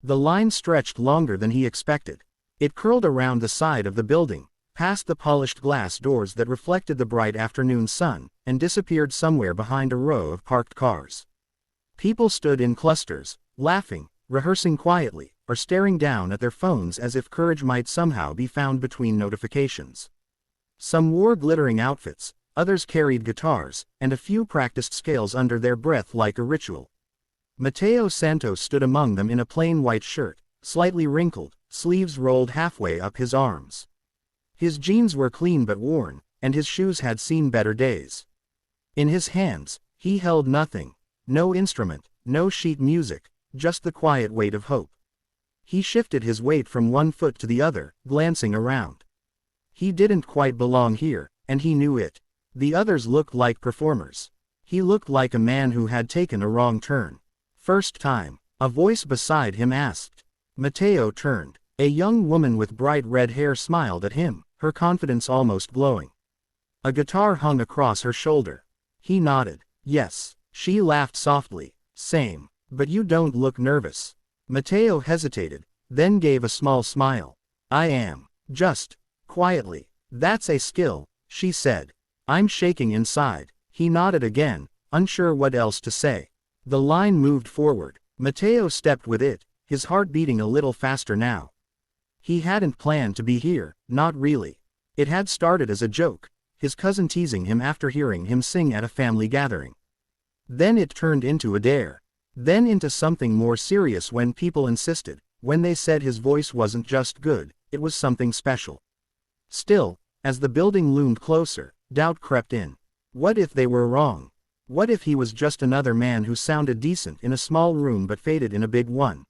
The line stretched longer than he expected. It curled around the side of the building, past the polished glass doors that reflected the bright afternoon sun, and disappeared somewhere behind a row of parked cars. People stood in clusters, laughing, rehearsing quietly, or staring down at their phones as if courage might somehow be found between notifications. Some wore glittering outfits, others carried guitars, and a few practiced scales under their breath like a ritual. Mateo Santos stood among them in a plain white shirt, slightly wrinkled, sleeves rolled halfway up his arms. His jeans were clean but worn, and his shoes had seen better days. In his hands, he held nothing, no instrument, no sheet music, just the quiet weight of hope. He shifted his weight from one foot to the other, glancing around. He didn't quite belong here, and he knew it. The others looked like performers. He looked like a man who had taken a wrong turn. First time, a voice beside him asked. Mateo turned. A young woman with bright red hair smiled at him, her confidence almost glowing. A guitar hung across her shoulder. He nodded. Yes. She laughed softly. Same. But you don't look nervous. Mateo hesitated, then gave a small smile. I am. Just. Quietly. That's a skill, she said. I'm shaking inside. He nodded again, unsure what else to say. The line moved forward. Mateo stepped with it, his heart beating a little faster now. He hadn't planned to be here, not really. It had started as a joke, his cousin teasing him after hearing him sing at a family gathering. Then it turned into a dare. Then into something more serious when people insisted, when they said his voice wasn't just good, it was something special. Still, as the building loomed closer, doubt crept in. What if they were wrong? What if he was just another man who sounded decent in a small room but faded in a big one?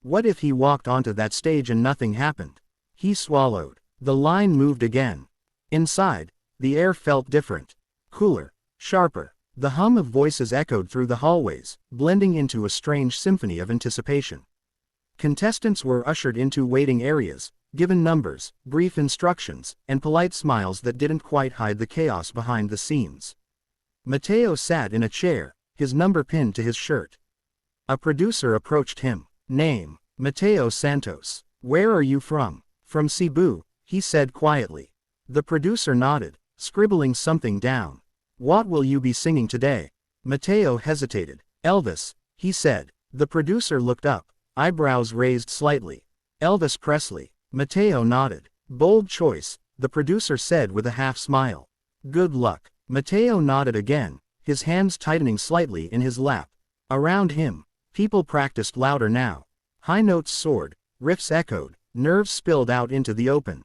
What if he walked onto that stage and nothing happened? He swallowed. The line moved again. Inside, the air felt different. Cooler. Sharper. The hum of voices echoed through the hallways, blending into a strange symphony of anticipation. Contestants were ushered into waiting areas, given numbers, brief instructions, and polite smiles that didn't quite hide the chaos behind the scenes. Mateo sat in a chair, his number pinned to his shirt. A producer approached him. Name: Mateo Santos. Where are you from? From Cebu, he said quietly. The producer nodded, scribbling something down. What will you be singing today? Mateo hesitated. Elvis, he said. The producer looked up, eyebrows raised slightly. Elvis Presley. Mateo nodded. Bold choice, the producer said with a half smile. Good luck. Mateo nodded again, his hands tightening slightly in his lap. Around him, people practiced louder now. High notes soared, riffs echoed, nerves spilled out into the open.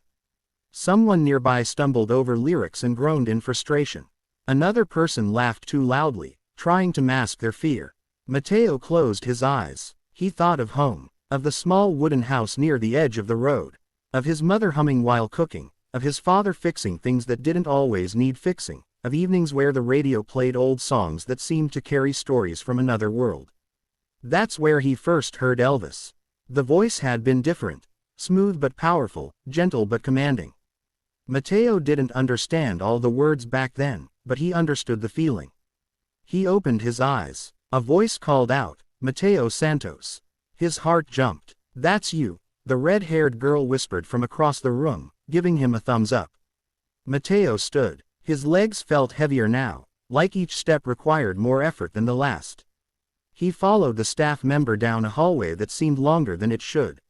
Someone nearby stumbled over lyrics and groaned in frustration. Another person laughed too loudly, trying to mask their fear. Mateo closed his eyes. He thought of home, of the small wooden house near the edge of the road, of his mother humming while cooking, of his father fixing things that didn't always need fixing, of evenings where the radio played old songs that seemed to carry stories from another world. That's where he first heard Elvis. The voice had been different, smooth but powerful, gentle but commanding. Mateo didn't understand all the words back then, but he understood the feeling. He opened his eyes. A voice called out, Mateo Santos. His heart jumped. That's you, the red-haired girl whispered from across the room, giving him a thumbs up. Mateo stood. His legs felt heavier now, like each step required more effort than the last. He followed the staff member down a hallway that seemed longer than it should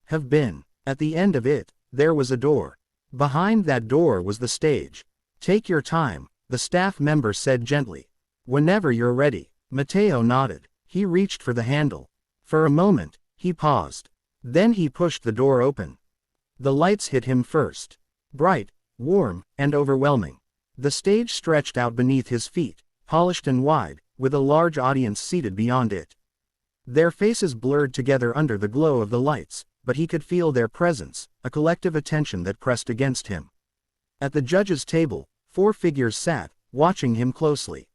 have been. At the end of it, there was a door. Behind that door was the stage. Take your time, the staff member said gently. Whenever you're ready. Mateo nodded. He reached for the handle. For a moment, he paused. Then he pushed the door open. The lights hit him first. Bright, warm, and overwhelming. The stage stretched out beneath his feet, polished and wide, with a large audience seated beyond it. Their faces blurred together under the glow of the lights, but he could feel their presence, a collective attention that pressed against him. At the judges' table, 4 figures sat, watching him closely.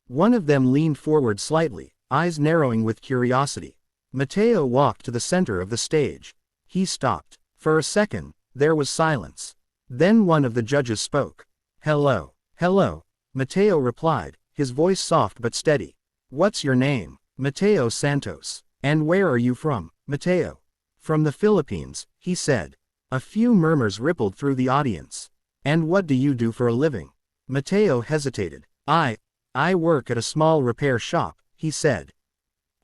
One of them leaned forward slightly, eyes narrowing with curiosity. Mateo walked to the center of the stage. He stopped. For a second, there was silence. Then one of the judges spoke. Hello. Hello. Mateo replied, his voice soft but steady. What's your name? Mateo Santos. And where are you from? Mateo. From the Philippines, he said. A few murmurs rippled through the audience. And what do you do for a living? Mateo hesitated. I work at a small repair shop, he said.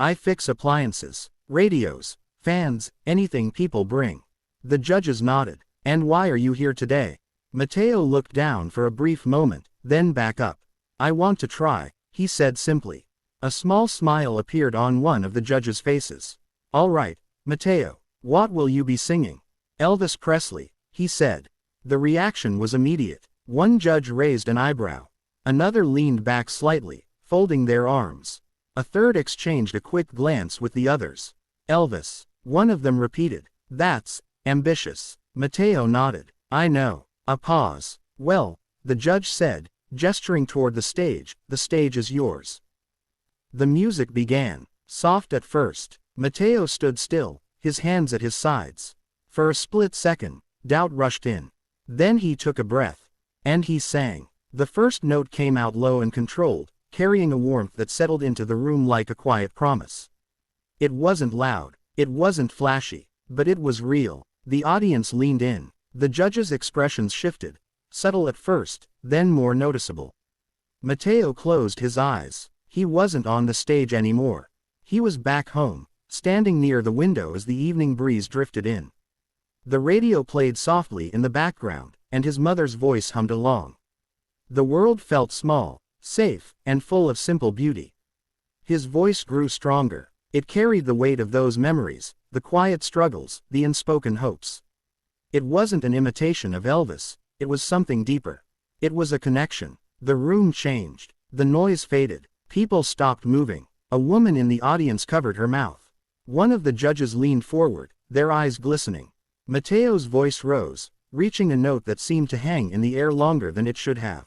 I fix appliances, radios, fans, anything people bring. The judges nodded. And why are you here today? Mateo looked down for a brief moment, then back up. I want to try, he said simply. A small smile appeared on one of the judges' faces. All right, Mateo, what will you be singing? Elvis Presley, he said. The reaction was immediate. One judge raised an eyebrow. Another leaned back slightly, folding their arms. A third exchanged a quick glance with the others. Elvis, one of them repeated. That's ambitious. Mateo nodded. I know. A pause. Well, the judge said, gesturing toward the stage is yours. The music began, soft at first. Mateo stood still, his hands at his sides. For a split second, doubt rushed in. Then he took a breath. And he sang. The first note came out low and controlled, carrying a warmth that settled into the room like a quiet promise. It wasn't loud, it wasn't flashy, but it was real. The audience leaned in. The judges' expressions shifted, subtle at first, then more noticeable. Mateo closed his eyes. He wasn't on the stage anymore. He was back home, standing near the window as the evening breeze drifted in. The radio played softly in the background, and his mother's voice hummed along. The world felt small, safe, and full of simple beauty. His voice grew stronger. It carried the weight of those memories, the quiet struggles, the unspoken hopes. It wasn't an imitation of Elvis, it was something deeper. It was a connection. The room changed. The noise faded. People stopped moving. A woman in the audience covered her mouth. One of the judges leaned forward, their eyes glistening. Mateo's voice rose, reaching a note that seemed to hang in the air longer than it should have.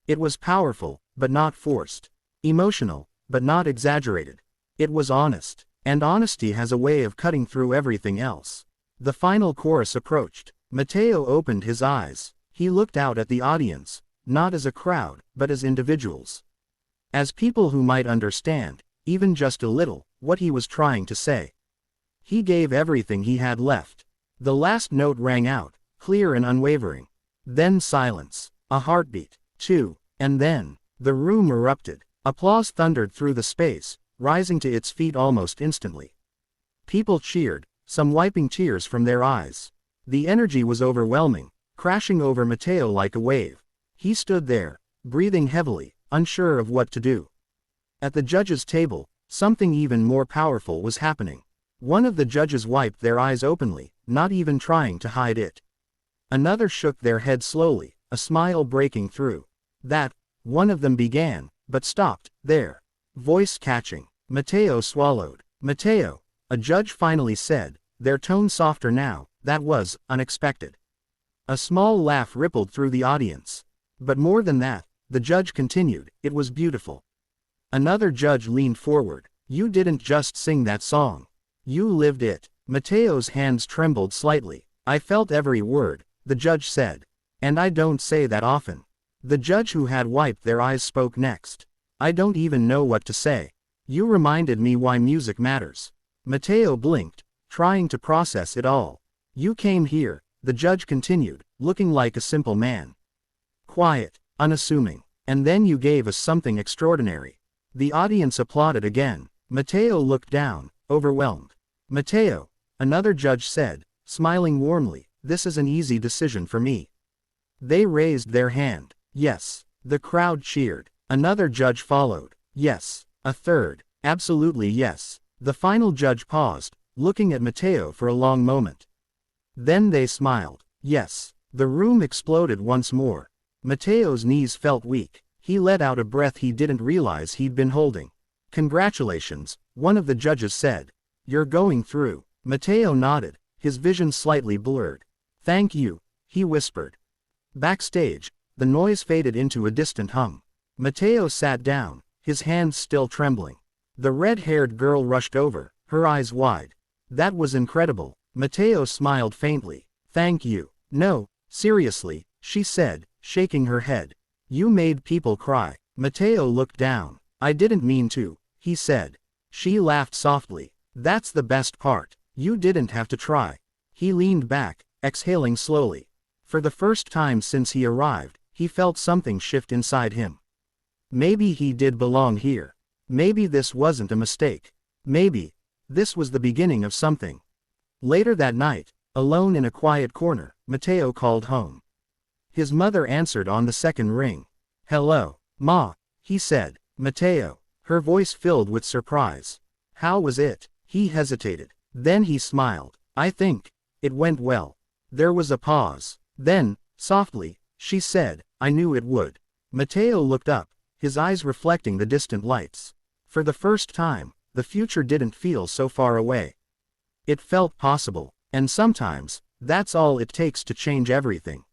It was powerful, but not forced. Emotional, but not exaggerated. It was honest. And honesty has a way of cutting through everything else. The final chorus approached. Mateo opened his eyes. He looked out at the audience, not as a crowd, but as individuals. As people who might understand, even just a little, what he was trying to say. He gave everything he had left. The last note rang out, clear and unwavering. Then silence. A heartbeat. 2. And then, the room erupted. Applause thundered through the space, rising to its feet almost instantly. People cheered, some wiping tears from their eyes. The energy was overwhelming, crashing over Mateo like a wave. He stood there, breathing heavily, unsure of what to do. At the judges' table, something even more powerful was happening. One of the judges wiped their eyes openly, not even trying to hide it. Another shook their head slowly, a smile breaking through. One of them began, but stopped, there. Voice catching. Mateo swallowed. Mateo, a judge finally said, their tone softer now. That was unexpected. A small laugh rippled through the audience. But more than that, the judge continued, it was beautiful. Another judge leaned forward. You didn't just sing that song. You lived it. Mateo's hands trembled slightly. I felt every word, the judge said. And I don't say that often. The judge who had wiped their eyes spoke next. I don't even know what to say. You reminded me why music matters. Mateo blinked, trying to process it all. You came here, the judge continued, looking like a simple man. Quiet, unassuming. And then you gave us something extraordinary. The audience applauded again. Mateo looked down, overwhelmed. Mateo, another judge said, smiling warmly, this is an easy decision for me. They raised their hand. Yes. The crowd cheered. Another judge followed. Yes. A third. Absolutely yes. The final judge paused, looking at Mateo for a long moment. Then they smiled. Yes. The room exploded once more. Mateo's knees felt weak. He let out a breath he didn't realize he'd been holding. Congratulations, one of the judges said. You're going through. Mateo nodded, his vision slightly blurred. Thank you, he whispered. Backstage, the noise faded into a distant hum. Mateo sat down, his hands still trembling. The red-haired girl rushed over, her eyes wide. That was incredible. Mateo smiled faintly. Thank you. No, seriously, she said, shaking her head. You made people cry. Mateo looked down. I didn't mean to, he said. She laughed softly. That's the best part. You didn't have to try. He leaned back, exhaling slowly. For the first time since he arrived, he felt something shift inside him. Maybe he did belong here. Maybe this wasn't a mistake. Maybe this was the beginning of something. Later that night, alone in a quiet corner, Mateo called home. His mother answered on the second ring. "Hello, Ma," he said. "Mateo." Her voice filled with surprise. "How was it?" He hesitated. Then he smiled. "I think it went well." There was a pause. Then, softly, she said, "I knew it would." Mateo looked up, his eyes reflecting the distant lights. For the first time, the future didn't feel so far away. It felt possible, and sometimes, that's all it takes to change everything.